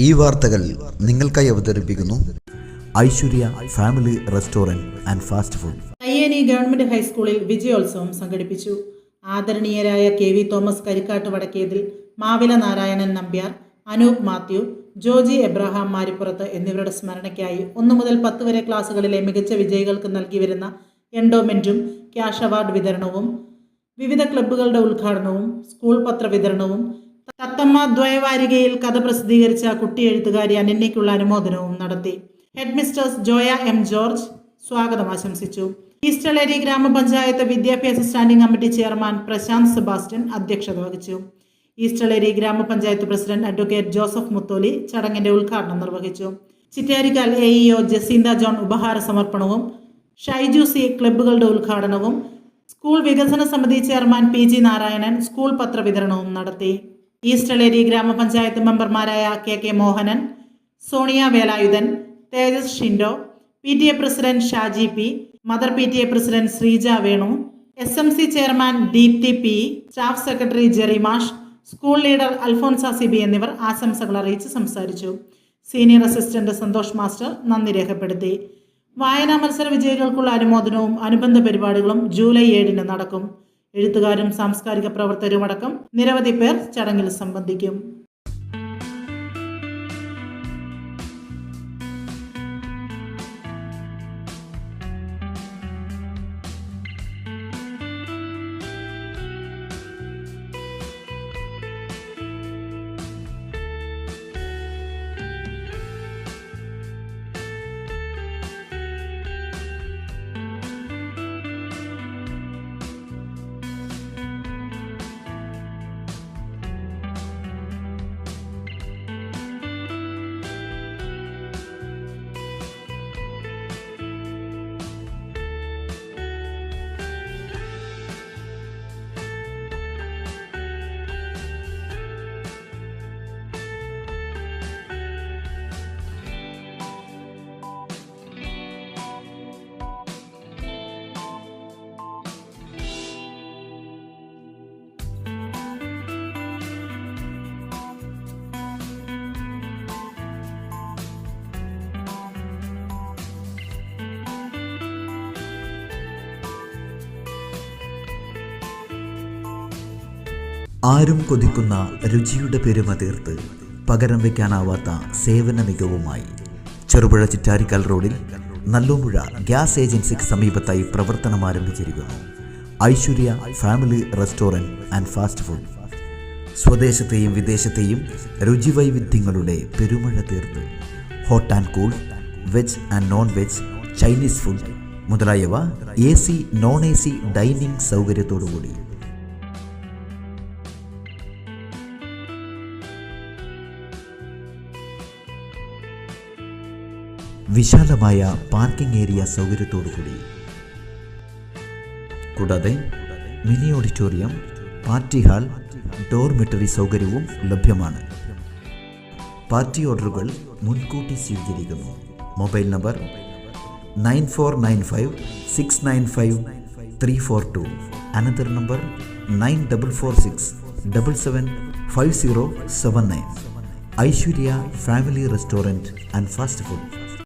ഈ വാർത്തകൾ നിങ്ങൾക്കായി അവതരിപ്പിക്കുന്നു Aishwarya family restaurant and fast food. Payyeni government ഹൈസ്കൂളിൽ വിജയോത്സവം സംഘടിപ്പിച്ചു. ആദരണീയരായ KV തോമസ് കരിക്കാട്ട് വടക്കേതിൽ, മാവില നാരായണൻ നമ്പ്യാർ, അനൂപ് മാത്യു, ജോജി എബ്രഹാം മാരിപ്പുറത്ത് എന്നിവരുടെ സ്മരണയ്ക്കായി 1 മുതൽ 10 വരെ ക്ലാസുകളിലെ മികച്ച വിജയികൾക്ക് നൽകി വരുന്ന എൻഡോമെന്റും ക്യാഷ് അവാർഡ് വിതരണവും, വിവിധ ക്ലബ്ബുകളുടെ ഉദ്ഘാടനവും, സ്കൂൾ പത്ര വിതരണവും, തത്തമ്മ ദ്വയവാരികയിൽ കഥ പ്രസിദ്ധീകരിച്ച കുട്ടി എഴുത്തുകാരി അനന്യയ്ക്കുള്ള അനുമോദനവും നടത്തി. Head mistress Joya M. George സ്വാഗതം ആശംസിച്ചു. ഈസ്റ്റളേരി ഗ്രാമപഞ്ചായത്ത് വിദ്യാഭ്യാസ standing committee chairman Prashanth Sebastian അധ്യക്ഷത വഹിച്ചു. ഈസ്റ്റളേരി ഗ്രാമപഞ്ചായത്ത് പ്രസിഡന്റ് അഡ്വക്കേറ്റ് ജോസഫ് മുത്തോലി ചടങ്ങിന്റെ ഉദ്ഘാടനം നിർവഹിച്ചു. ചിറ്റാരിക്കാൽ AEO ജസീന്ത ജോൺ ഉപഹാര സമർപ്പണവും, ഷൈജു C ക്ലബ്ബുകളുടെ ഉദ്ഘാടനവും, സ്കൂൾ വികസന സമിതി ചെയർമാൻ PG നാരായണൻ സ്കൂൾ പത്ര വിതരണവും നടത്തി. ഈസ്റ്റളേരി ഗ്രാമപഞ്ചായത്ത് മെമ്പർമാരായ KK Mohanan, Sonia Velayudhan, Tejas Shindo, PTA president Shaji P, mother PTA president Sreeja Venu, SMC chairman Deepthi P, staff secretary Jerry മാഷ്, സ്കൂൾ ലീഡർ അൽഫോൻസ CB എന്നിവർ ആശംസകൾ അറിയിച്ച് സംസാരിച്ചു. സീനിയർ അസിസ്റ്റന്റ് സന്തോഷ് മാസ്റ്റർ നന്ദി രേഖപ്പെടുത്തി. വായനാ മത്സര വിജയികൾക്കുള്ള അനുമോദനവും അനുബന്ധ പരിപാടികളും ജൂലൈ 7 നടക്കും. എഴുത്തുകാരും സാംസ്കാരിക പ്രവർത്തകരുമടക്കം നിരവധി പേർ ചടങ്ങിൽ സംബന്ധിക്കും. ആരും കൊതിക്കുന്ന രുചിയുടെ പെരുമ തീർത്ത് പകരം വയ്ക്കാനാവാത്ത സേവന മികവുമായി ചെറുപുഴ ചിറ്റാരിക്കാൽ റോഡിൽ നല്ലോമ്പുഴ ഗ്യാസ് ഏജൻസിക്ക് സമീപത്തായി പ്രവർത്തനം ആരംഭിച്ചിരിക്കുന്നു Aishwarya family restaurant and fast food. സ്വദേശത്തെയും വിദേശത്തെയും രുചിവൈവിധ്യങ്ങളുടെ പെരുമഴ തീർത്ത് hot and cool, veg and non veg, Chinese food മുതലായവ AC നോൺ AC ഡൈനിങ് സൗകര്യത്തോടുകൂടി വിശാലമായ പാർക്കിംഗ് ഏരിയ സൗകര്യത്തോടുകൂടി, കൂടാതെ mini auditorium, party hall, dormitory സൗകര്യവും ലഭ്യമാണ്. പാർട്ടി ഓർഡറുകൾ മുൻകൂട്ടി സ്വീകരിക്കുന്നു. Mobile number 9495695342, another number 9446775079. Aishwarya family restaurant and fast food.